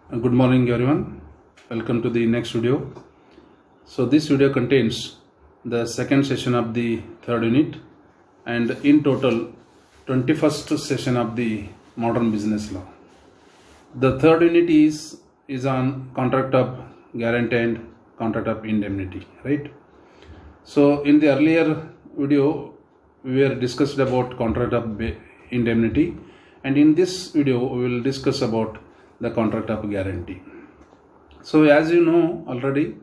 Good morning everyone. Welcome to the next video. So this video contains the second session of the third unit and in total 21st session of the modern business law. The third unit is on contract of guarantee and contract of indemnity, right? So in the earlier video we were discussed about contract of indemnity, and in this video we will discuss about the contract of guarantee. So as you know already,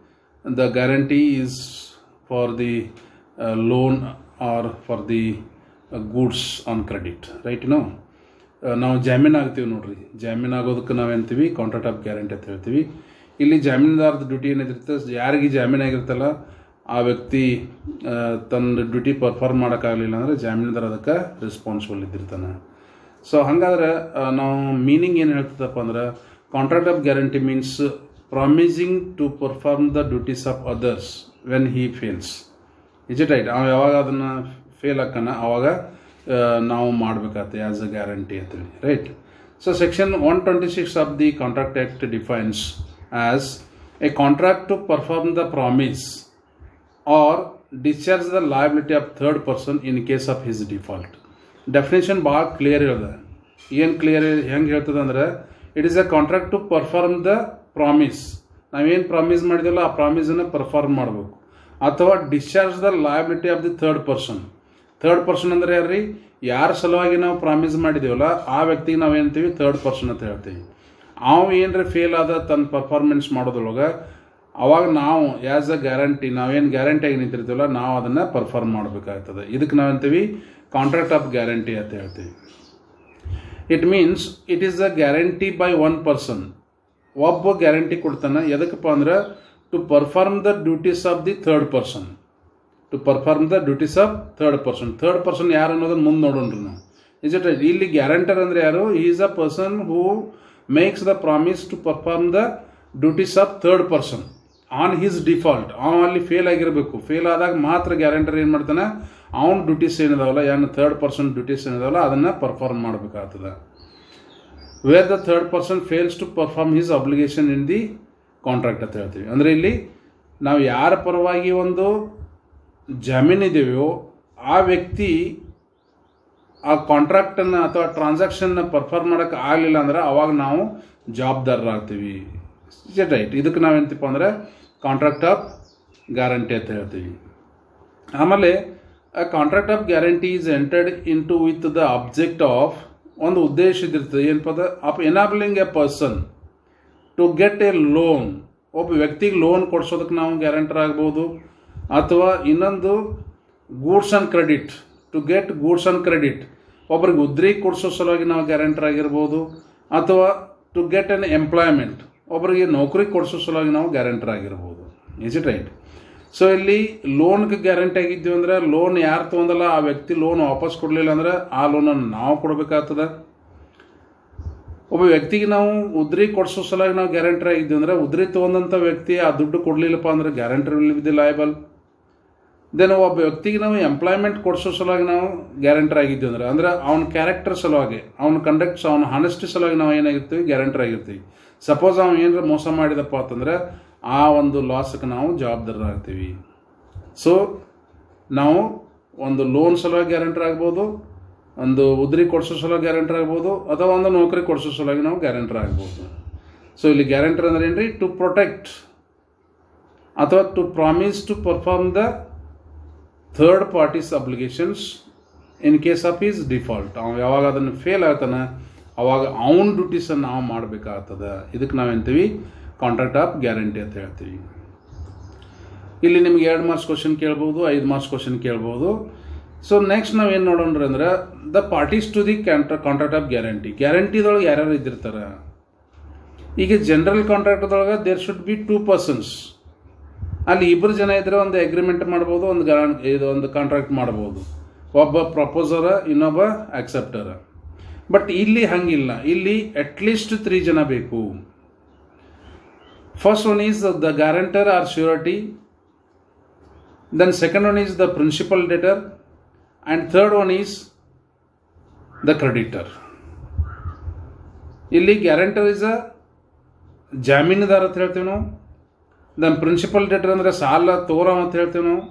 the guarantee is for the loan or for the goods on credit, right? ನಾವು ಜಾಮೀನು ಆಗ್ತೀವಿ ನೋಡ್ರಿ, ಜಾಮೀನು ಆಗೋದಕ್ಕೆ ನಾವೇಂತೀವಿ contract of guarantee ಅಂತ ಹೇಳ್ತೀವಿ. ಇಲ್ಲಿ ಜಾಮೀನುದಾರದ duty ಏನಿರುತ್ತೆ, ಯಾರಿಗೆ ಜಾಮೀನು ಆಗಿರ್ತಲ್ಲ ಆ ವ್ಯಕ್ತಿ ತನ್ನ ಡ್ಯೂಟಿ ಪರ್ಫಾರ್ಮ್ ಮಾಡೋಕ್ಕಾಗಲಿಲ್ಲ ಅಂದರೆ ಜಾಮೀನುದಾರ ಅದಕ್ಕೆ ರೆಸ್ಪಾನ್ಸಿಬಲ್ ಇದ್ದಿರ್ತಾನೆ. ಸೊ ಹಾಗಾದ್ರೆ ನಾವು ಮೀನಿಂಗ್ ಏನು ಹೇಳ್ತದಪ್ಪ ಅಂದ್ರೆ, contract of guarantee means promising to perform the duties of others when he fails. Is it right? ಅವ ಯಾವಾಗ ಅದನ್ನು ಫೇಲ್ ಆಕ್ಕನ ಅವಾಗ ನಾವು ಮಾಡಬೇಕಾಗ್ತದೆ ಆ್ಯಸ್ ಅ ಗ್ಯಾರಂಟಿ ಅಂತೇಳಿ, right? So section 126 of the contract act defines as a contract to perform the promise or discharge the liability of third person in case of his default. Definition ಭಾಳ clear ಹೇಳ್ದೆ. ಏನು clear ಹೆಂಗೆ ಹೇಳ್ತದೆ ಅಂದ್ರೆ, it is a contract to perform the promise. ನಾವೇನು promise ಮಾಡಿದೆವಲ್ಲ ಆ ಪ್ರಾಮಿಸನ್ನು ಪರ್ಫಾರ್ಮ್ ಮಾಡಬೇಕು. ಅಥವಾ discharge the liability of the third person. Third person ಅಂದರೆ ಯಾರ್ರಿ? ಯಾರ ಸಲುವಾಗಿ ನಾವು ಪ್ರಾಮಿಸ್ ಮಾಡಿದ್ದೀವಲ್ಲ ಆ ವ್ಯಕ್ತಿಗೆ ನಾವು ಏನಂತೀವಿ? ಥರ್ಡ್ ಪರ್ಸನ್ ಅಂತ ಹೇಳ್ತೀವಿ. ಅವು ಏನರ ಫೇಲ್ ಆದ ತನ್ನ ಪರ್ಫಾರ್ಮೆನ್ಸ್ ಮಾಡೋದ್ರೊಳಗೆ ಅವಾಗ ನಾವು ಆ್ಯಸ್ ಅ ಗ್ಯಾರಂಟಿ ನಾವೇನು ಗ್ಯಾರಂಟಿಯಾಗಿ ನಿಂತಿರ್ತೀವಲ್ಲ ನಾವು ಅದನ್ನು ಪರ್ಫಾರ್ಮ್ ಮಾಡಬೇಕಾಗ್ತದೆ. ಇದಕ್ಕೆ ನಾವಂತೀವಿ ಕಾಂಟ್ರಾಕ್ಟ್ ಆಫ್ ಗ್ಯಾರಂಟಿ ಅಂತ ಹೇಳ್ತೀವಿ. It means it is a guarantee by one person. ಒಬ್ಬ ಗ್ಯಾರಂಟಿ ಕೊಡ್ತಾನೆ. ಎದಕ್ಕಪ್ಪ ಅಂದ್ರೆ, to perform the duties of the third person. To perform the duties of third person. Third person ಯಾರು ಅನ್ನೋದನ್ನು ಮುಂದೆ ನೋಡೋಣ್ರಿ ನಾವು. Is it right? ಇಲ್ಲಿ ಗ್ಯಾರಂಟರ್ ಅಂದರೆ ಯಾರು? He is a person who makes the promise to perform the duties of third person on his default. ಅವನು ಅಲ್ಲಿ ಫೇಲ್ ಆಗಿರಬೇಕು. ಫೇಲ್ ಆದಾಗ ಮಾತ್ರ ಗ್ಯಾರಂಟರ್ ಏನು ಮಾಡ್ತಾನೆ? ಅವನ ಡ್ಯೂಟೀಸ್ ಏನಿದಾವಲ್ಲ, ಏನು ಥರ್ಡ್ ಪರ್ಸನ್ ಡ್ಯೂಟೀಸ್ ಏನಿದಾವಲ್ಲ ಅದನ್ನು ಪರ್ಫಾರ್ಮ್ ಮಾಡಬೇಕಾಗ್ತದೆ. Where the third person fails to perform his obligation in the contract ಅಂತ ಹೇಳ್ತೀವಿ. ಅಂದರೆ ಇಲ್ಲಿ ನಾವು ಯಾರ ಪರವಾಗಿ ಒಂದು ಜಾಮೀನಿದೆಯೋ ಆ ವ್ಯಕ್ತಿ ಆ ಕಾಂಟ್ರಾಕ್ಟನ್ನು ಅಥವಾ ಟ್ರಾನ್ಸಾಕ್ಷನ್ನ ಪರ್ಫಾರ್ಮ್ ಮಾಡೋಕ್ಕೆ ಆಗಲಿಲ್ಲ ಅಂದ್ರೆ ಅವಾಗ ನಾವು ಜವಾಬ್ದಾರರಾಗ್ತೀವಿ. Is it right? ಇದಕ್ಕೆ ನಾವೇಂತಪ್ಪ ಅಂದರೆ ಕಾಂಟ್ರಾಕ್ಟ್ ಆಫ್ ಗ್ಯಾರಂಟಿ ಅಂತ ಹೇಳ್ತೀವಿ. ಆಮೇಲೆ ಆ contract of guarantee is entered into with the object of, ಒಂದು ಉದ್ದೇಶ ಇದಿರ್ತದೆ. ಏನಪ್ಪ ಅದು? Of enabling a person to get a loan. ಒಬ್ಬ ವ್ಯಕ್ತಿಗೆ ಲೋನ್ ಕೊಡ್ಸೋದಕ್ಕೆ ನಾವು ಗ್ಯಾರಂಟರ್ ಆಗ್ಬೋದು. ಅಥವಾ ಇನ್ನೊಂದು goods on credit, to get goods on credit. ಒಬ್ರಿಗೆ ಉದ್ರಿ ಕೊಡಿಸೋ ಸಲುವಾಗಿ ನಾವು ಗ್ಯಾರಂಟರ್ ಆಗಿರ್ಬೋದು. ಅಥವಾ ಟು ಗೆಟ್ ಎನ್ ಎಂಪ್ಲಾಯ್ಮೆಂಟ್, ಒಬ್ಬರಿಗೆ ನೌಕರಿ ಕೊಡಿಸೋ ಸಲುವಾಗಿ ನಾವು ಗ್ಯಾರಂಟರ್ ಆಗಿರ್ಬೋದು. Is it right? ಸೊ ಇಲ್ಲಿ ಲೋನ್ಗೆ ಗ್ಯಾರಂಟಿ ಆಗಿದ್ದೀವಿ ಅಂದರೆ, ಲೋನ್ ಯಾರು ತೊಗೊಂಡಲ್ಲ ಆ ವ್ಯಕ್ತಿ ಲೋನ್ ವಾಪಸ್ ಕೊಡಲಿಲ್ಲ ಅಂದರೆ ಆ ಲೋನನ್ನು ನಾವು ಕೊಡಬೇಕಾಗ್ತದೆ. ಒಬ್ಬ ವ್ಯಕ್ತಿಗೆ ನಾವು ಉದ್ರಿ ಕೊಡಿಸೋ ಸಲುವಾಗಿ ನಾವು ಗ್ಯಾರಂಟರ್ ಆಗಿದ್ದೀವಿ ಅಂದರೆ, ಉದ್ರಿ ತೊಗೊಂಡಂಥ ವ್ಯಕ್ತಿ ಆ ದುಡ್ಡು ಕೊಡಲಿಲ್ಲಪ್ಪ ಅಂದರೆ guarantor will be liable. Then ಒಬ್ಬ ವ್ಯಕ್ತಿಗೆ ನಾವು ಎಂಪ್ಲಾಯ್ಮೆಂಟ್ ಕೊಡಿಸೋ ಸಲುವಾಗಿ ನಾವು ಗ್ಯಾರಂಟರ್ ಆಗಿದ್ದೀವಿ ಅಂದರೆ ಅವ್ನ ಕ್ಯಾರೆಕ್ಟರ್ ಸಲುವಾಗಿ, ಅವ್ನ ಕಂಡಕ್ಟ್ಸ್, ಅವ್ನ ಹಾನೆಸ್ಟಿ ಸಲುವಾಗಿ ನಾವು ಏನಾಗಿರ್ತೀವಿ? ಗ್ಯಾರಂಟರ್ ಆಗಿರ್ತೀವಿ. ಸಪೋಸ್ ಅವ್ನು ಏನಾರ ಮೋಸ ಮಾಡಿದಪ್ಪ ಅಂತಂದರೆ ಆ ಒಂದು ಲಾಸ್ಗೆ ನಾವು ಜವಾಬ್ದಾರರಾಗ್ತೀವಿ. ಸೊ ನಾವು ಒಂದು ಲೋನ್ ಸಲುವಾಗಿ ಗ್ಯಾರಂಟರ್ ಆಗ್ಬೋದು, ಒಂದು ಉದ್ರಿ ಕೊಡಿಸೋ ಸಲುವಾಗಿ ಗ್ಯಾರಂಟರ್ ಆಗ್ಬೋದು, ಅಥವಾ ಒಂದು ನೌಕರಿ ಕೊಡಿಸೋ ಸಲುವಾಗಿ ನಾವು ಗ್ಯಾರಂಟರ್ ಆಗ್ಬೋದು. ಸೊ ಇಲ್ಲಿ ಗ್ಯಾರಂಟರ್ ಅಂದ್ರೆ ಏನ್ರಿ? ಟು ಪ್ರೊಟೆಕ್ಟ್ ಅಥವಾ to promise to perform the third party's obligations in case of his default. ಅವ್ನು ಯಾವಾಗ ಅದನ್ನು ಫೇಲ್ ಆಗ್ತಾನೆ ಅವಾಗ ಅವನ ಡ್ಯೂಟೀಸನ್ನು ನಾವು ಮಾಡಬೇಕಾಗ್ತದೆ. ಇದಕ್ಕೆ ನಾವೇಂತೀವಿ? ಕಾಂಟ್ರಾಕ್ಟ್ ಆಫ್ ಗ್ಯಾರಂಟಿ ಅಂತ ಹೇಳ್ತೀವಿ. ಇಲ್ಲಿ ನಿಮ್ಗೆ 2 ಮಾರ್ಕ್ಸ್ ಕ್ವಶನ್ ಕೇಳ್ಬೋದು, 5 ಮಾರ್ಕ್ಸ್ ಕ್ವಶನ್ ಕೇಳ್ಬೋದು. ಸೊ ನೆಕ್ಸ್ಟ್ ನಾವು ಏನು ನೋಡೋಣ್ರಿ ಅಂದ್ರೆ, the parties to the contract of guarantee. ಗ್ಯಾರಂಟಿದೊಳಗೆ ಯಾರ್ಯಾರು ಇದ್ದಿರ್ತಾರೆ? ಈಗ ಜನರಲ್ ಕಾಂಟ್ರಾಕ್ಟ್ದೊಳಗೆ ದೇರ್ ಶುಡ್ ಬಿ 2 ಪರ್ಸನ್ಸ್. ಅಲ್ಲಿ 2 ಜನ ಇದ್ದರೆ ಒಂದು ಅಗ್ರಿಮೆಂಟ್ ಮಾಡ್ಬೋದು, ಒಂದು ಕಾಂಟ್ರಾಕ್ಟ್ ಮಾಡ್ಬೋದು. ಒಬ್ಬ ಪ್ರಪೋಸರ, ಇನ್ನೊಬ್ಬ ಆಕ್ಸೆಪ್ಟರ. ಬಟ್ ಇಲ್ಲಿ ಹಂಗಿಲ್ಲ. ಇಲ್ಲಿ ಅಟ್ಲೀಸ್ಟ್ 3 ಜನ ಬೇಕು. First one is the guarantor or surety, then second one is the principal debtor, and third one is the creditor. ಇಲ್ಲಿ ಗ್ಯಾರಂಟರ್ ಇಸ್ ಅ ಜಾಮೀನುದಾರ ಅಂತ ಹೇಳ್ತೀವಿ ನಾವು. ದೆನ್ ಪ್ರಿನ್ಸಿಪಲ್ ಡೆಟರ್ ಅಂದರೆ ಸಾಲ ತೋರವ ಅಂತ ಹೇಳ್ತೀವಿ ನಾವು.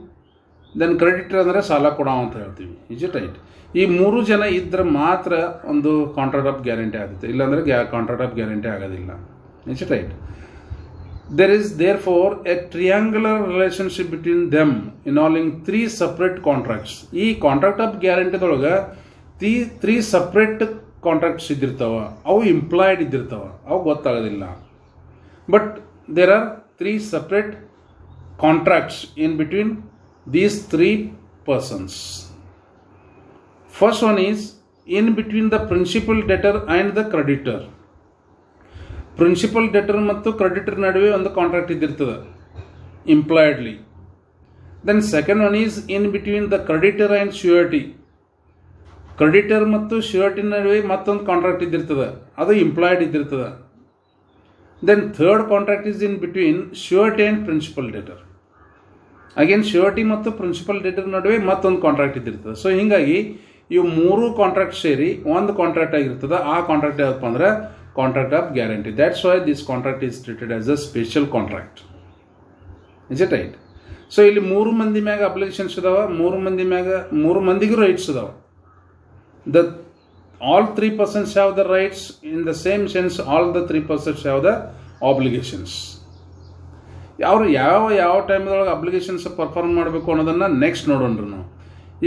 ದೆನ್ ಕ್ರೆಡಿಟರ್ ಅಂದರೆ ಸಾಲ ಕೊಡವ ಅಂತ ಹೇಳ್ತೀವಿ. Is it right? ಈ 3 ಜನ ಇದ್ರೆ ಮಾತ್ರ ಒಂದು ಕಾಂಟ್ರಾಕ್ಟ್ ಆಫ್ ಗ್ಯಾರಂಟಿ ಆಗುತ್ತೆ, ಇಲ್ಲಾಂದರೆ ಕಾಂಟ್ರಾಕ್ಟ್ ಆಫ್ ಗ್ಯಾರಂಟಿ ಆಗೋದಿಲ್ಲ. Is it right? There is therefore a triangular relationship between them involving 3 separate contracts. ಈ ಕಾಂಟ್ರಾಕ್ಟ್ ಆಫ್ ಗ್ಯಾರಂಟಿದೊಳಗೆ 3 ಸಪ್ರೇಟ್ ಕಾಂಟ್ರಾಕ್ಟ್ಸ್ ಇದ್ದಿರ್ತಾವ, ಅವು ಇಂಪ್ಲಾಯ್ಡ್ ಇದ್ದಿರ್ತಾವ, ಅವು ಗೊತ್ತಾಗೋದಿಲ್ಲ. But there are 3 separate contracts in between these 3 persons. First one is in between the principal debtor and the creditor. Principal debtor ಮತ್ತು creditor ನಡುವೆ ಒಂದು ಕಾಂಟ್ರಾಕ್ಟ್ ಇದ್ದಿರ್ತದೆ ಇಂಪ್ಲಾಯ್ಡ್ಲಿ. Then second one is in between the creditor and surety. Creditor ಮತ್ತು surety ನಡುವೆ ಮತ್ತೊಂದು contract ಇದ್ದಿರ್ತದೆ, ಅದು ಇಂಪ್ಲಾಯ್ಡ್ ಇದ್ದಿರ್ತದೆ. Then third contract is in between surety and principal debtor. Again surety ಮತ್ತು ಪ್ರಿನ್ಸಿಪಲ್ ಡೆಟರ್ ನಡುವೆ ಮತ್ತೊಂದು ಕಾಂಟ್ರಾಕ್ಟ್ ಇದ್ದಿರ್ತದೆ. ಸೊ ಹೀಗಾಗಿ ಇವು 3 ಕಾಂಟ್ರಾಕ್ಟ್ ಸೇರಿ ಒಂದು ಕಾಂಟ್ರಾಕ್ಟ್ ಆಗಿರ್ತದೆ. ಆ ಕಾಂಟ್ರಾಕ್ಟ್ ಯಾವಪ್ಪ ಅಂದ್ರೆ contract of guarantee. That's why this contract is treated as a special contract. Is it right? So ಇಲ್ಲಿ 3 ಮಂದಿ ಮ್ಯಾಗ ಅಪ್ಲಿಕೇಶನ್ಸ್ ಇದಾವ, 3 ಮಂದಿಗೂ ರೈಟ್ಸ್ ಇದಾವ. All 3 persons have the rights. In the same sense, all the 3 persons have the obligations. ಯಾವ ಟೈಮ್ದೊಳಗೆ applications perform ಮಾಡಬೇಕು ಅನ್ನೋದನ್ನು next ನೋಡೋಣ್ರಿ ನಾವು.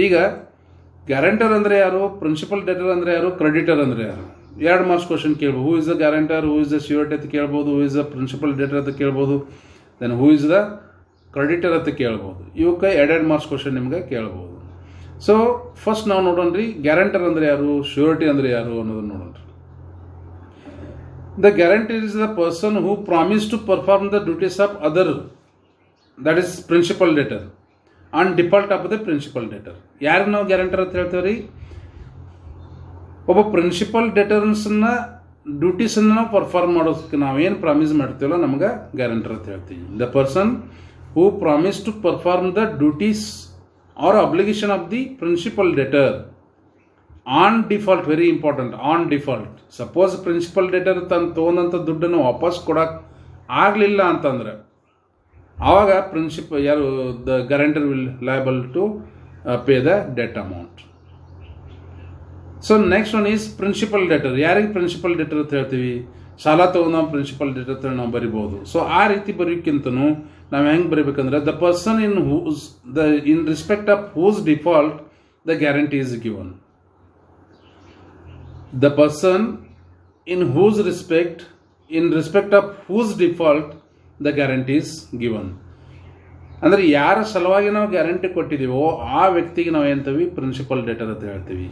ಈಗ ಗ್ಯಾರಂಟರ್ ಅಂದರೆ ಯಾರು, ಪ್ರಿನ್ಸಿಪಲ್ ಡೆಟರ್ ಅಂದರೆ ಯಾರು, ಕ್ರೆಡಿಟರ್ ಅಂದರೆ ಯಾರು? 2 ಮಾರ್ಕ್ಸ್ ಕ್ವಶನ್ ಕೇಳ್ಬೋದು. Who is the guarantor, who is the surety ಅಂತ ಕೇಳ್ಬೋದು, who is the principal debtor ಅಂತ ಕೇಳ್ಬೋದು, then who is the creditor ಅಂತ ಕೇಳ್ಬೋದು. ಇವಕ್ಕೆ 2 ಮಾರ್ಕ್ಸ್ ಕ್ವಶನ್ ನಿಮ್ಗೆ ಕೇಳ್ಬೋದು. ಸೊ ಫಸ್ಟ್ ನಾವು ನೋಡೋಣ್ರಿ, ಗ್ಯಾರಂಟರ್ ಅಂದರೆ ಯಾರು, ಶ್ಯೂರಿಟಿ ಅಂದರೆ ಯಾರು ಅನ್ನೋದನ್ನು ನೋಡೋಣ್ರಿ. The guarantor is the person who promise to perform the duties of other, that is principal debtor, on default of the principal debtor. ಯಾರು ನಾವು ಗ್ಯಾರಂಟರ್ ಅಂತ ಹೇಳ್ತೇವೆ ರೀ? ಒಬ್ಬ ಪ್ರಿನ್ಸಿಪಲ್ ಡೆಟರ್ಸ್ನ ಡ್ಯೂಟೀಸನ್ನು ನಾವು ಪರ್ಫಾರ್ಮ್ ಮಾಡೋದಕ್ಕೆ ನಾವೇನು ಪ್ರಾಮಿಸ್ ಮಾಡ್ತೀವಲ್ಲ ನಮ್ಗೆ ಗ್ಯಾರಂಟರ್ ಅಂತ ಹೇಳ್ತೀವಿ. The person who promise to perform the duties or obligation of the principal debtor on default. Very important, on default. Suppose principal debtor ತೊಗೊಂಡಂಥ ದುಡ್ಡನ್ನು ವಾಪಸ್ ಕೊಡಕ್ಕೆ ಆಗಲಿಲ್ಲ ಅಂತಂದ್ರೆ ಆವಾಗ ಯಾರು the guarantor will liable to pay the debt amount. So next one is principal debtor. ಯಾರಿಗೆ principal debtor ಅಂತ ಹೇಳ್ತೀವಿ? ಸಾಲ ತಗೊಂಡು ನಾವು ಪ್ರಿನ್ಸಿಪಲ್ ಡೆಟರ್ ಅಂತ ನಾವು ಬರಿಬೋದು. ಸೊ ಆ ರೀತಿ ಬರೆಯೋಕ್ಕಿಂತನೂ ನಾವು ಹೆಂಗೆ ಬರೀಬೇಕಂದ್ರೆ the person in respect of whose default the guarantee is given. The person in respect of whose default the guarantee is given. ಅಂದರೆ ಯಾರ ಸಲುವಾಗಿ ನಾವು ಗ್ಯಾರಂಟಿ ಕೊಟ್ಟಿದ್ದೀವೋ ಆ ವ್ಯಕ್ತಿಗೆ ನಾವು ಏನಂತೀವಿ? ಪ್ರಿನ್ಸಿಪಲ್ ಡೆಟರ್ ಅಂತ ಹೇಳ್ತೀವಿ.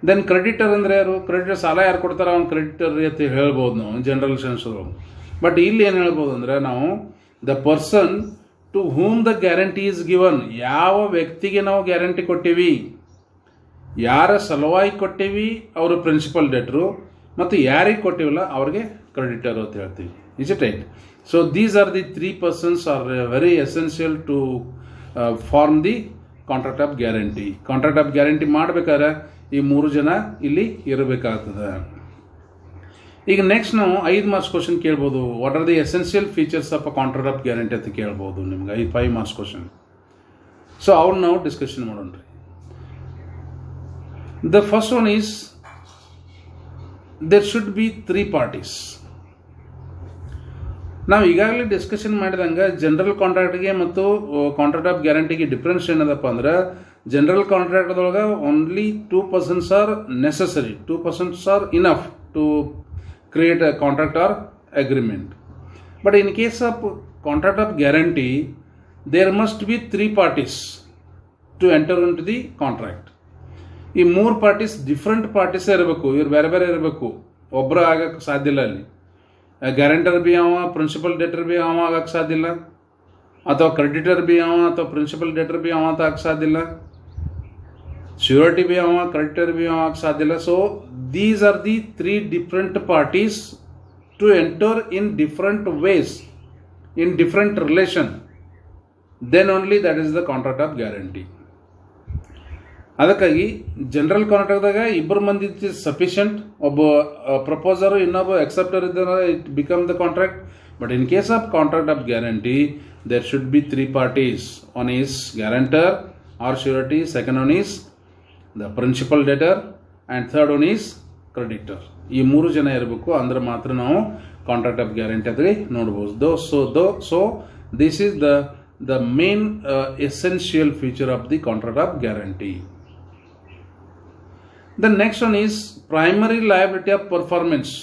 ದೆನ್ ಕ್ರೆಡಿಟರ್ ಅಂದರೆ ಯಾರು? ಕ್ರೆಡಿಟರ್ ಸಾಲ ಯಾರು ಕೊಡ್ತಾರೆ ಅವ್ನು ಕ್ರೆಡಿಟರ್ ಅಂತ ಹೇಳ್ಬೋದು ನಾವು ಜನರಲ್ ಸೆನ್ಸ್ ಒಳಗೆ. ಬಟ್ ಇಲ್ಲಿ ಏನು ಹೇಳ್ಬೋದು ಅಂದರೆ ನಾವು the person to whom the guarantee is given. ಯಾವ ವ್ಯಕ್ತಿಗೆ ನಾವು ಗ್ಯಾರಂಟಿ ಕೊಟ್ಟಿವಿ, ಯಾರ ಸಲುವಾಗಿ ಕೊಟ್ಟಿವಿ ಅವರು ಪ್ರಿನ್ಸಿಪಲ್ ಡೆಟರು, ಮತ್ತು ಯಾರಿಗೆ ಕೊಟ್ಟಿವಲ್ಲ ಅವ್ರಿಗೆ ಕ್ರೆಡಿಟರ್ ಅಂತ ಹೇಳ್ತೀವಿ. Is it right? So these are the 3 persons are very essential to form the contract of guarantee. Contract of guarantee ಮಾಡಬೇಕಾದ್ರೆ ಈ 3 ಜನ ಇಲ್ಲಿ ಇರಬೇಕಾಗ್ತದೆ. ಈಗ ನೆಕ್ಸ್ಟ್ ನಾವು 5 ಮಾರ್ಕ್ಸ್ ಕ್ವಶನ್ ಕೇಳ್ಬೋದು. What are the essential features of a contract of guarantee ಅಂತ ಕೇಳ್ಬೋದು ನಿಮ್ಗೆ 5 ಮಾರ್ಕ್ಸ್ ಕ್ವಶನ್. ಸೊ ಅವ್ರು ನಾವು ಡಿಸ್ಕಷನ್ ಮಾಡೋಣ್ರಿ. The first one is there should be 3 parties. ನಾವು ಈಗಾಗಲೇ ಡಿಸ್ಕಷನ್ ಮಾಡಿದಂಗೆ ಜನರಲ್ ಕಾಂಟ್ರಾಕ್ಟ್ಗೆ ಮತ್ತು ಕಾಂಟ್ರಾಕ್ಟ್ ಆಫ್ ಗ್ಯಾರಂಟಿಗೆ ಡಿಫ್ರೆನ್ಸ್ ಏನದಪ್ಪ ಅಂದ್ರೆ, ಜನರಲ್ ಕಾಂಟ್ರಾಕ್ಟ್ದೊಳಗೆ only 2 persons are necessary, 2 persons are enough to create a contract or agreement. But in case of contract of guarantee there must be 3 parties to enter in to the contract. ಈ 3 parties different ಪಾರ್ಟೀಸೇ ಇರಬೇಕು, ಇವ್ರು ಬೇರೆ ಬೇರೆ ಇರಬೇಕು, ಒಬ್ಬರು ಆಗಕ್ಕೆ ಸಾಧ್ಯ ಇಲ್ಲ. ಅಲ್ಲಿ ಗ್ಯಾರಂಟರ್ ಬಿ ಅವ, ಪ್ರಿನ್ಸಿಪಲ್ ಡೆಟರ್ ಬಿ ಅವ ಆಗಕ್ಕೆ ಸಾಧ್ಯ ಇಲ್ಲ, ಅಥವಾ ಕ್ರೆಡಿಟರ್ ಬಿ ಅವ ಅಥವಾ ಪ್ರಿನ್ಸಿಪಲ್ ಡೆಟರ್ ಬಿ ಅವ ಅಂತ ಆಗಕ್ಕೆ ಸಾಧ್ಯ ಇಲ್ಲ, ಶ್ಯೂರಿಟಿ ಬಿ ಅವ ಕ್ರೆಡಿಟರ್ ಬಿ ಅವ ಆಗಕ್ಕೆ ಸಾಧ್ಯ ಇಲ್ಲ. So these are the 3 different parties to enter in different ways, in different relation, then only that is the contract of guarantee. ಅದಕ್ಕಾಗಿ ಜನರಲ್ ಕಾಂಟ್ರಾಕ್ಟ್ದಾಗ 2 ಮಂದಿ ಸಫಿಷಿಯಂಟ್, ಒಬ್ಬ ಪ್ರಪೋಸರು ಇನ್ನೊಬ್ಬ ಎಕ್ಸೆಪ್ಟರ್ ಇದ್ದರೆ it become the contract. But in case of contract of guarantee there should be three parties. One is guarantor or surety, second one is the principal debtor, and third one is creditor. ಈ ಮೂರು ಜನ ಇರಬೇಕು, ಅಂದ್ರೆ ಮಾತ್ರ ನಾವು contract of guarantee ಅದ್ರಲ್ಲಿ ನೋಡ್ಬೋದು. So this is the main essential feature of the contract of guarantee. The next one is primary liability of performance.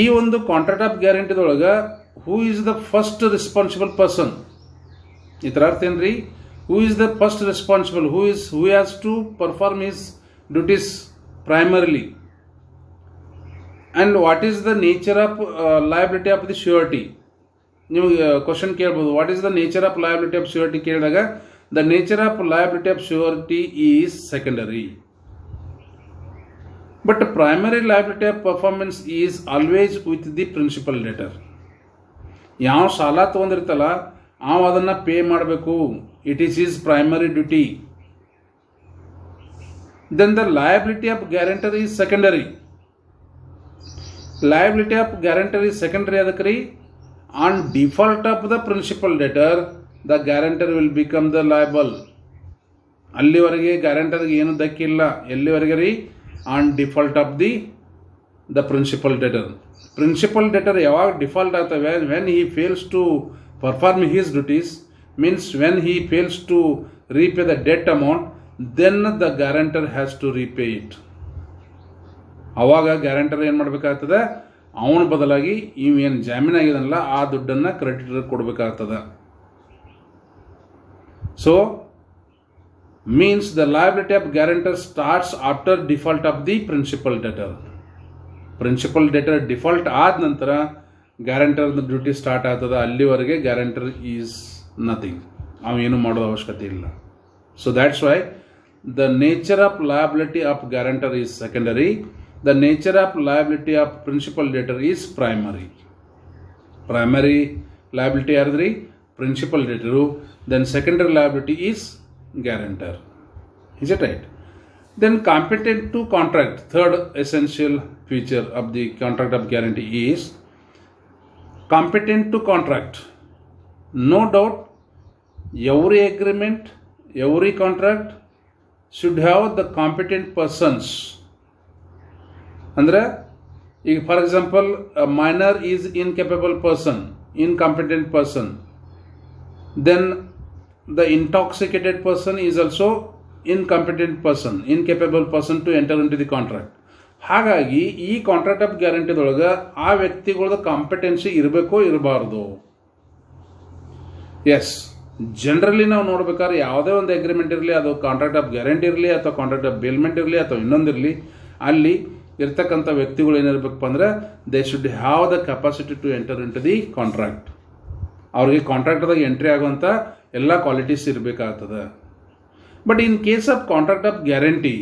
ಈ ಒಂದು ಕಾಂಟ್ರಾಕ್ಟ್ ಆಫ್ ಗ್ಯಾರಂಟಿದೊಳಗೆ who is the first responsible person? ಇದರ ಅರ್ಥ ಏನ್ರಿ? who is the first responsible, who has to perform his duties primarily, and what is the nature of liability of the surety? ನೀವು question ಕೇಳ್ಬೋದು, what is the nature of liability of surety ಕೇಳಿದಾಗ the nature of liability of surety is secondary, but primary liability of performance is always with the principal debtor. ಯಾವ ಸಾಲ ತೊಗೊಂಡಿರ್ತಲ್ಲ ಅವ ಅದನ್ನು pay ಮಾಡಬೇಕು. It is is primary duty. Then the liability of guarantor is secondary. Liability of guarantor is secondary ಅದಕ್ಕೆ ರೀ, on default of the principal debtor the guarantor will become the liable. ಅಲ್ಲಿವರೆಗೆ ಗ್ಯಾರಂಟರ್ಗೆ ಏನು ದಕ್ಕಿಲ್ಲ. ಎಲ್ಲಿವರೆಗೆ ರೀ? On default of the principal debtor. Principal debtor ಯಾವಾಗ default ಆಗ್ತವೆ? When he fails to perform his duties, means when he fails to repay the debt amount, then the guarantor has to repay it. ಅವಾಗ guarantor ಏನು ಮಾಡಬೇಕಾಗ್ತದೆ? ಅವನ ಬದಲಾಗಿ ಇವೇನು ಜಾಮೀನು ಆಗಿದನಲ್ಲ ಆ ದುಡ್ಡನ್ನು ಕ್ರೆಡಿಟರ್ ಕೊಡಬೇಕಾಗ್ತದೆ. So means the liability of guarantor starts after default of the principal debtor. Principal debtor default ಆದ ನಂತರ ಗ್ಯಾರಂಟರ್ ಡ್ಯೂಟಿ ಸ್ಟಾರ್ಟ್ ಆಗ್ತದೆ. ಅಲ್ಲಿವರೆಗೆ ಗ್ಯಾರಂಟರ್ ಈಸ್ ನಥಿಂಗ್, ಅವೇನು ಮಾಡೋದು ಅವಶ್ಯಕತೆ ಇಲ್ಲ. So that's why the nature of liability of guarantor is secondary, the nature of liability of principal debtor is primary. Primary liability ಯಾರ್ದ್ರಿ? Principal debtor. Then secondary liability is guarantor. Is it right? Then competent to contract, third essential feature of the contract of guarantee is competent to contract. No doubt every agreement, every contract should have the competent persons. Andre, for example, a minor is incapable person, incompetent person. Then the intoxicated person is also incompetent person, incapable person to enter into the contract. ಹಾಗಾಗಿ ಈ contract of ಗ್ಯಾರಂಟಿದೊಳಗೆ ಆ ವ್ಯಕ್ತಿಗಳದ competency ಇರಬೇಕೋ ಇರಬಾರ್ದು? S, generally ನಾವು ನೋಡ್ಬೇಕಾದ್ರೆ ಯಾವುದೇ ಒಂದು agreement ಇರಲಿ, ಅದು ಕಾಂಟ್ರಾಕ್ಟ್ ಆಫ್ ಗ್ಯಾರಂಟಿ ಇರಲಿ ಅಥವಾ ಕಾಂಟ್ರಾಕ್ಟ್ ಆಫ್ ಬೇಲ್ಮೆಂಟ್ ಇರಲಿ ಅಥವಾ ಇನ್ನೊಂದಿರಲಿ, ಅಲ್ಲಿ ಇರ್ತಕ್ಕಂಥ ವ್ಯಕ್ತಿಗಳು ಏನಿರಬೇಕಪ್ಪ ಅಂದ್ರೆ they should have the capacity to enter in to the contract. ಅವ್ರಿಗೆ ಕಾಂಟ್ರಾಕ್ಟ್ದಾಗ ಎಂಟ್ರಿ ಆಗುವಂಥ ಎಲ್ಲ ಕ್ವಾಲಿಟೀಸ್ ಇರಬೇಕಾಗ್ತದೆ. But in case of contract of guarantee,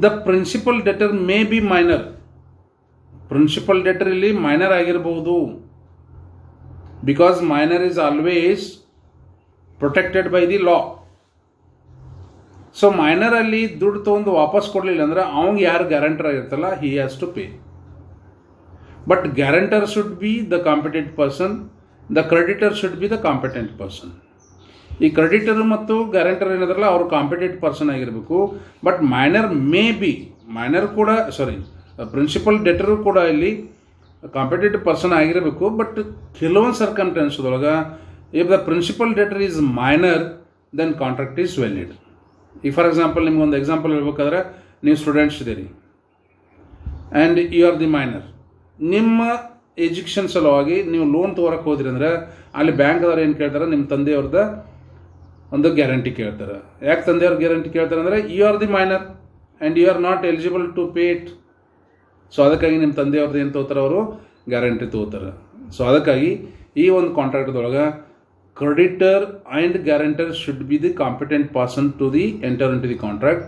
the principal debtor may be minor. Principal debtor ಇಲ್ಲಿ minor ಆಗಿರಬಹುದು. Because minor is always protected by the law. So minor ಅಲ್ಲಿ ದುಡ್ಡು ತಗೊಂಡು ವಾಪಸ್ ಕೊಡಲಿಲ್ಲ ಅಂದ್ರೆ ಅವಂಗೆ ಯಾರು guarantor ಆಗಿರ್ತಲ್ಲ, he has to pay. But guarantor should be the competent person. The creditor should be the competent person. ಈ ಕ್ರೆಡಿಟರ್ ಮತ್ತು ಗ್ಯಾರಂಟರ್ ಏನಾದ್ರಲ್ಲ ಅವರು ಕಾಂಪಿಟೆಂಟ್ ಪರ್ಸನ್ ಆಗಿರಬೇಕು. ಬಟ್ ಮೈನರ್ ಕೂಡ ಪ್ರಿನ್ಸಿಪಲ್ ಡೆಟರು ಕೂಡ ಇಲ್ಲಿ ಕಾಂಪಿಟೆಂಟ್ ಪರ್ಸನ್ ಆಗಿರಬೇಕು. ಬಟ್ ಕೆಲವೊಂದು ಸರ್ಕಮ್ಸ್ಟೆನ್ಸ್ದೊಳಗೆ if the principal debtor is minor then contract is valid. ಈಗ ಫಾರ್ ಎಕ್ಸಾಂಪಲ್ ನಿಮ್ಗೊಂದು ಎಕ್ಸಾಂಪಲ್ ಹೇಳ್ಬೇಕಾದ್ರೆ, ನೀವು ಸ್ಟೂಡೆಂಟ್ಸ್ ಇದ್ದೀರಿ and you are the minor. ನಿಮ್ಮ ಎಜುಕೇಷನ್ ಸಲುವಾಗಿ ನೀವು ಲೋನ್ ತೊಗೊಳಕ್ಕೆ ಹೋದ್ರಿ ಅಂದ್ರೆ ಅಲ್ಲಿ ಬ್ಯಾಂಕ್ದವ್ರು ಏನು ಕೇಳ್ತಾರೆ? ನಿಮ್ಮ ತಂದೆಯವ್ರದ ಒಂದು ಗ್ಯಾರಂಟಿ ಕೇಳ್ತಾರೆ. ಯಾಕೆ ತಂದೆಯವ್ರ ಗ್ಯಾರಂಟಿ ಕೇಳ್ತಾರೆ ಅಂದರೆ you are the minor and you are not eligible to pay it. So ಅದಕ್ಕಾಗಿ ನಿಮ್ಮ ತಂದೆಯವ್ರದ್ದು ಏನು ತೊಗೋತಾರೆ? ಅವರು ಗ್ಯಾರಂಟಿ ತೊಗೋತಾರೆ. ಸೊ ಅದಕ್ಕಾಗಿ ಈ ಒಂದು ಕಾಂಟ್ರಾಕ್ಟ್ದೊಳಗೆ creditor and guarantor should be the competent person to the enter in to the contract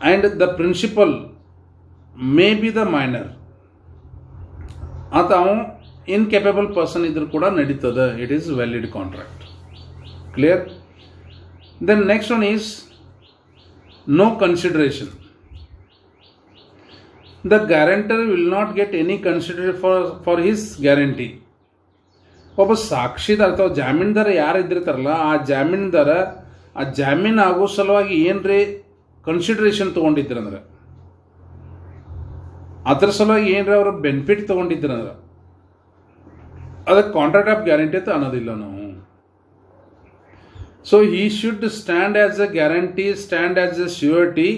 and the principal may be the minor ಅಥವಾ ಇನ್ಕೆಪಬಲ್ ಪರ್ಸನ್ ಇದ್ರೂ ಕೂಡ ನಡೀತದೆ. It is valid contract. Clear? Then next one is no consideration. The guarantor will not get any consideration for his guarantee. ಒಬ್ಬ ಸಾಕ್ಷಿದಾರ ಅಥವಾ ಜಾಮೀನ್ದಾರ ಯಾರು ಇದ್ದಿರ್ತಾರಲ್ಲ ಆ ಜಾಮೀನು ಆಗೋ ಸಲುವಾಗಿ ಏನ್ರಿ ಕನ್ಸಿಡರೇಷನ್ ತೊಗೊಂಡಿದ್ರಂದ್ರೆ, ಅದ್ರ ಸಲುವಾಗಿ ಏನ್ರಿ ಅವ್ರ ಬೆನಿಫಿಟ್ ತೊಗೊಂಡಿದ್ರಂದ್ರೆ ಅದಕ್ಕೆ ಕಾಂಟ್ರಾಕ್ಟ್ ಆಫ್ ಗ್ಯಾರಂಟಿ ಅಂತ ಅನ್ನೋದಿಲ್ಲ ನಾವು. So he should stand as a guarantee, stand as a surety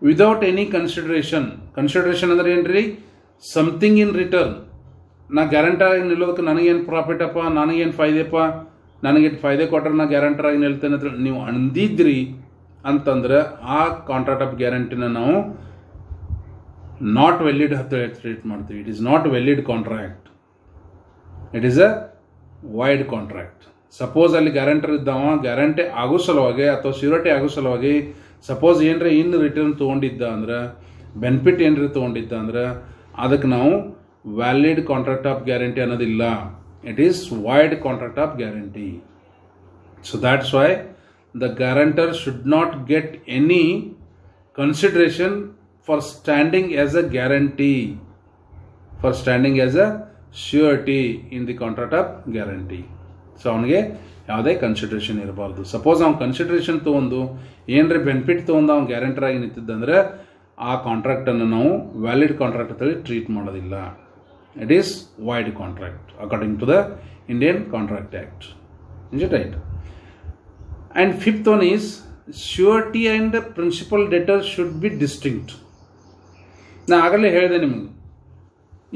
without any consideration. Consideration ಅಂದರೆ ಏನ್ರಿ? Something in return. ನಾ ಗ್ಯಾರಂಟರ್ ಆಗಿ ನಿಲ್ಲೋದಕ್ಕೆ ನನಗೇನು ಪ್ರಾಫಿಟ್ ಅಪ್ಪ, ನನಗೇನು ಫಾಯ್ದೆಪ್ಪ, ನನಗೇನು ಫಾಯ್ದೆ ಕೊಟ್ಟರೆ ನಾ ಗ್ಯಾರಂಟರ್ ಆಗಿ ನಿಲ್ತೇನೆ ಅಂತ ನೀವು ಅಂದಿದ್ರಿ ಅಂತಂದ್ರೆ ಆ ಕಾಂಟ್ರಾಕ್ಟ್ ಆಫ್ ಗ್ಯಾರಂಟಿನ ನಾವು ನಾಟ್ ವ್ಯಾಲಿಡ್ ಅಂತ ಟ್ರೀಟ್ ಮಾಡ್ತೀವಿ. It is not valid contract, it is a wide contract. Suppose ಅಲ್ಲಿ ಗ್ಯಾರಂಟರ್ ಇದ್ದಾವ ಗ್ಯಾರಂಟಿ ಆಗೋ ಸಲುವಾಗಿ ಅಥವಾ ಶ್ಯೂರಿಟಿ ಆಗೋ ಸಲುವಾಗಿ ಸಪೋಸ್ ಏನರ ಇನ್ ರಿಟರ್ನ್ ತೊಗೊಂಡಿದ್ದ ಅಂದ್ರೆ, ಬೆನಿಫಿಟ್ ಏನರ ತೊಗೊಂಡಿದ್ದ ಅಂದ್ರೆ ಅದಕ್ಕೆ ನಾವು ವ್ಯಾಲಿಡ್ ಕಾಂಟ್ರಾಕ್ಟ್ ಆಫ್ ಗ್ಯಾರಂಟಿ ಅನ್ನೋದಿಲ್ಲ. It is void contract of guarantee. So that's why the guarantor should not get any consideration for standing as a guarantee, for standing as a surety in the contract of guarantee. So ಅವನಿಗೆ ಯಾವುದೇ consideration ಇರಬಾರ್ದು. Suppose ಅವ್ನು consideration ತೊಗೊಂಡು ಏನರ benefit ತೊಗೊಂಡು ಅವ್ನು guarantor ಆಗಿ ನಿಂತಿದ್ದಂದ್ರೆ ಆ ಕಾಂಟ್ರಾಕ್ಟನ್ನು ನಾವು ವ್ಯಾಲಿಡ್ ಕಾಂಟ್ರಾಕ್ಟ್ ಅಂತೇಳಿ ಟ್ರೀಟ್ ಮಾಡೋದಿಲ್ಲ. It is void contract according to the Indian Contract Act. Is it right? And fifth one is surety and principal debtor should be distinct. ನಾ ಆಗಲೇ ಹೇಳಿದೆ ನಿಮಗೆ,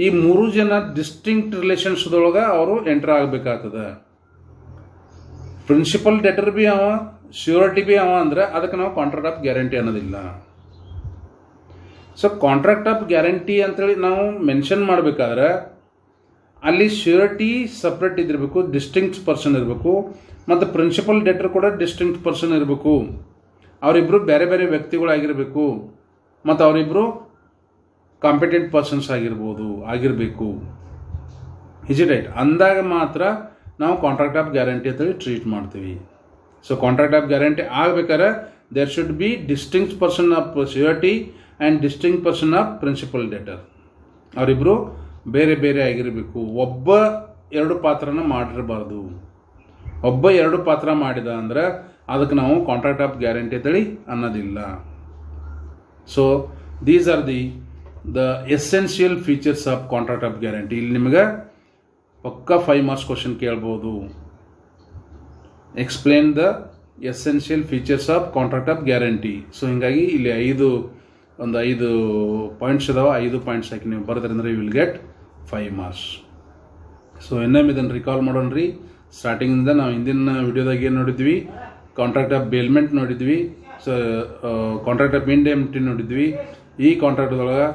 ಈ ಮೂರು ಜನ ಡಿಸ್ಟಿಂಕ್ಟ್ ರಿಲೇಷನ್ಸ್ದೊಳಗೆ ಅವರು ಎಂಟರ್ ಆಗಬೇಕಾಗ್ತದೆ. ಪ್ರಿನ್ಸಿಪಲ್ ಡೆಟರ್ ಬಿ ಅವ, ಶ್ಯೂರಿಟಿ ಬಿ ಅವ ಅಂದ್ರೆ ಅದಕ್ಕೆ ನಾವು ಕಾಂಟ್ರಾಕ್ಟ್ ಆಫ್ ಗ್ಯಾರಂಟಿ ಅನ್ನೋದಿಲ್ಲ. ಸೊ ಕಾಂಟ್ರಾಕ್ಟ್ ಆಫ್ ಗ್ಯಾರಂಟಿ ಅಂತೇಳಿ ನಾವು ಮೆನ್ಷನ್ ಮಾಡಬೇಕಾದ್ರೆ ಅಲ್ಲಿ ಶ್ಯೂರಿಟಿ ಸಪ್ರೇಟ್ ಇದಿರಬೇಕು, ಡಿಸ್ಟಿಂಕ್ಟ್ ಪರ್ಸನ್ ಇರಬೇಕು, ಮತ್ತು ಪ್ರಿನ್ಸಿಪಲ್ ಡೆಟರ್ ಕೂಡ ಡಿಸ್ಟಿಂಕ್ಟ್ ಪರ್ಸನ್ ಇರಬೇಕು. ಅವರಿಬ್ಬರು ಬೇರೆ ಬೇರೆ ವ್ಯಕ್ತಿಗಳಾಗಿರಬೇಕು ಮತ್ತು ಅವರಿಬ್ಬರು ಕಾಂಪಿಟೆಂಟ್ ಪರ್ಸನ್ಸ್ ಆಗಿರಬೇಕು. Is it right? ಅಂದಾಗ ಮಾತ್ರ ನಾವು ಕಾಂಟ್ರಾಕ್ಟ್ ಆಫ್ ಗ್ಯಾರಂಟಿ ಅಂತೇಳಿ ಟ್ರೀಟ್ ಮಾಡ್ತೀವಿ. ಸೊ ಕಾಂಟ್ರಾಕ್ಟ್ ಆಫ್ ಗ್ಯಾರಂಟಿ ಆಗಬೇಕಾದ್ರೆ there should be distinct person of surety and distinct person of principal debtor. ಅವರಿಬ್ಬರು ಬೇರೆ ಬೇರೆ ಆಗಿರಬೇಕು. ಒಬ್ಬ ಎರಡು ಪಾತ್ರನ ಮಾಡಿರಬಾರ್ದು. ಒಬ್ಬ ಎರಡು ಪಾತ್ರ ಮಾಡಿದ ಅಂದ್ರೆ ಅದಕ್ಕೆ ನಾವು ಕಾಂಟ್ರಾಕ್ಟ್ ಆಫ್ ಗ್ಯಾರಂಟಿ ಅಂತೇಳಿ ಅನ್ನೋದಿಲ್ಲ. So these are the essential features of contract of guarantee. ಇಲ್ಲಿ ನಿಮಗೆ ಪಕ್ಕಾ 5 ಮಾರ್ಕ್ಸ್ ಕ್ವಶನ್ ಕೇಳ್ಬೋದು. Explain the essential features of contract of guarantee. So ಹೀಗಾಗಿ ಇಲ್ಲಿ 5 ಪಾಯಿಂಟ್ಸ್ ಇದಾವೆ. 5 ಪಾಯಿಂಟ್ಸ್ ಹಾಕಿ ನೀವು ಬರೆದ್ರಂದ್ರೆ you will get 5 marks. So ಇನ್ನೊಮ್ಮೆ ಇದನ್ನು ರಿಕಾಲ್ ಮಾಡೋಣ್ರಿ. ಸ್ಟಾರ್ಟಿಂಗಿಂದ ನಾವು ಹಿಂದಿನ ವಿಡಿಯೋದಾಗ ಏನು ನೋಡಿದ್ವಿ? ಕಾಂಟ್ರಾಕ್ಟ್ ಆಫ್ ಬೇಲ್ಮೆಂಟ್ ನೋಡಿದ್ವಿ. ಸೊ ಕಾಂಟ್ರಾಕ್ಟ್ ಆಫ್ ಇಂಡೆಮ್ನಿಟಿ ನೋಡಿದ್ವಿ. ಈ ಕಾಂಟ್ರಾಕ್ಟ್ದೊಳಗೆ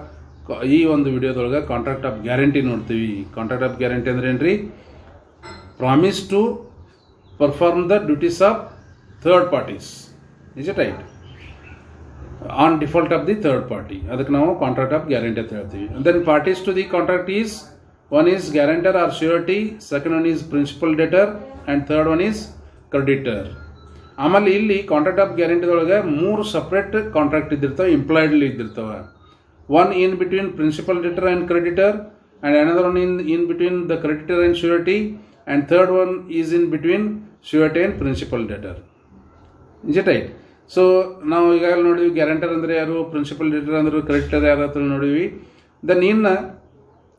ಈ ಒಂದು ವಿಡಿಯೋದೊಳಗೆ ಕಾಂಟ್ರಾಕ್ಟ್ ಆಫ್ ಗ್ಯಾರಂಟಿ ನೋಡ್ತೀವಿ. ಕಾಂಟ್ರಾಕ್ಟ್ ಆಫ್ ಗ್ಯಾರಂಟಿ ಅಂದ್ರೆ ಏನ್ರಿ? Promise to perform the duties of third parties. Is it right? On default of the third party. ಅದಕ್ಕೆ ನಾವು ಕಾಂಟ್ರಾಕ್ಟ್ ಆಫ್ ಗ್ಯಾರಂಟಿ ಅಂತ ಹೇಳ್ತೀವಿ. Then parties to the contract is, one is guarantor or surety, second one is principal debtor, and third one is creditor. ಆಮೇಲೆ ಇಲ್ಲಿ contract of ಗ್ಯಾರಂಟಿದೊಳಗೆ 3 separate contract ಇದ್ದಿರ್ತವೆ, impliedly ಇದ್ದಿರ್ತವೆ. One in between principal debtor and creditor, and another one in between the creditor and surety, and third one is in between surety and principal debtor. Is it right? So ನಾವು ಈಗಾಗಲೇ ನೋಡಿದ್ವಿ guarantor ಅಂದರೆ ಯಾರು, principal debtor ಅಂದ್ರೆ creditor ಯಾರು ಅಂತ ನೋಡಿದ್ವಿ. Then in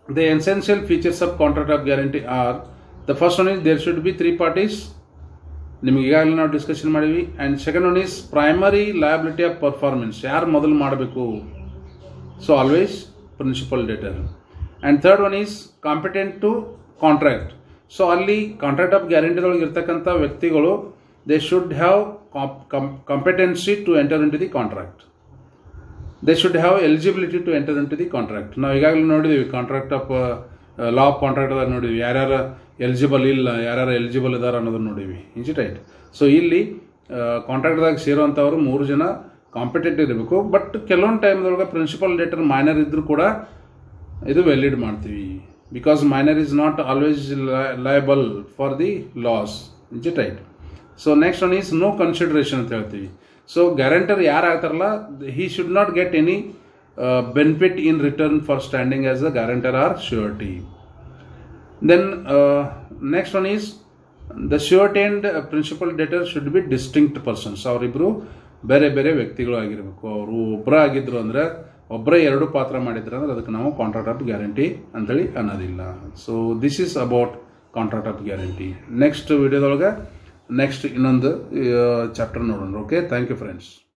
the essential features of contract of guarantee are, the first one is there should be 3 parties. ನಿಮ್ಗೆ ಈಗಾಗಲೇ ನಾವು ಡಿಸ್ಕಷನ್ ಮಾಡಿದ್ವಿ. And second one is primary liability of performance. ಯಾರು ಮೊದಲು ಮಾಡಬೇಕು? So always principal debtor. And third one is competent to contract. So ಅಲ್ಲಿ contract of ಗ್ಯಾರಂಟಿದೊಳಗೆ ಇರ್ತಕ್ಕಂಥ ವ್ಯಕ್ತಿಗಳು they should have competency to enter into the contract. They should have eligibility to enter into the contract. ನಾವು ಈಗಾಗಲೇ ನೋಡಿದ್ದೀವಿ contract of law of ಕಾಂಟ್ರಾಕ್ಟ್ದಾಗ ನೋಡಿದ್ವಿ ಯಾರ್ಯಾರು eligible ಇಲ್ಲ, ಯಾರ್ಯಾರು ಎಲಿಜಿಬಲ್ ಇದ್ದಾರೆ ಅನ್ನೋದನ್ನು ನೋಡಿವಿ. Is it right? ಸೊ ಇಲ್ಲಿ ಕಾಂಟ್ರಾಕ್ಟ್ದಾಗ ಸೇರುವಂಥವ್ರು 3 ಜನ ಕಾಂಪಿಟೆಂಟ್ ಇರಬೇಕು. ಬಟ್ ಕೆಲವೊಂದು ಟೈಮ್ದೊಳಗೆ ಪ್ರಿನ್ಸಿಪಲ್ ಡೆಟರ್ ಮೈನರ್ ಇದ್ದರೂ ಕೂಡ ಇದು ವ್ಯಾಲಿಡ್ ಮಾಡ್ತೀವಿ. Because minor is not always liable for the loss. Is it right? So next one is no consideration ಅಂತ ಹೇಳ್ತೀವಿ. ಸೊ ಗ್ಯಾರಂಟರ್ ಯಾರು ಆಗ್ತಾರಲ್ಲ, he should not get any benefit in return for standing as a guarantor or surety. Then next one is the surety and principal debtor should be distinct persons. ಅವರಿಬ್ರು ಬೇರೆ ಬೇರೆ ವ್ಯಕ್ತಿಗಳು ಆಗಿರಬೇಕು. ಅವರು ಒಬ್ಬರ ಆಗಿದ್ರು ಅಂದರೆ ಒಬ್ಬರೇ ಎರಡು ಪಾತ್ರ ಮಾಡಿದ್ರು ಅಂದ್ರೆ ಅದಕ್ಕೆ ನಾವು ಕಾಂಟ್ರಾಕ್ಟ್ ಆಫ್ ಗ್ಯಾರಂಟಿ ಅಂತೇಳಿ ಅನ್ನೋದಿಲ್ಲ. So this is about contract of guarantee. Next ವಿಡಿಯೋದೊಳಗೆ ನೆಕ್ಸ್ಟ್ ಇನ್ನೊಂದು ಚಾಪ್ಟರ್ ನೋಡೋಣ. Okay, thank you friends.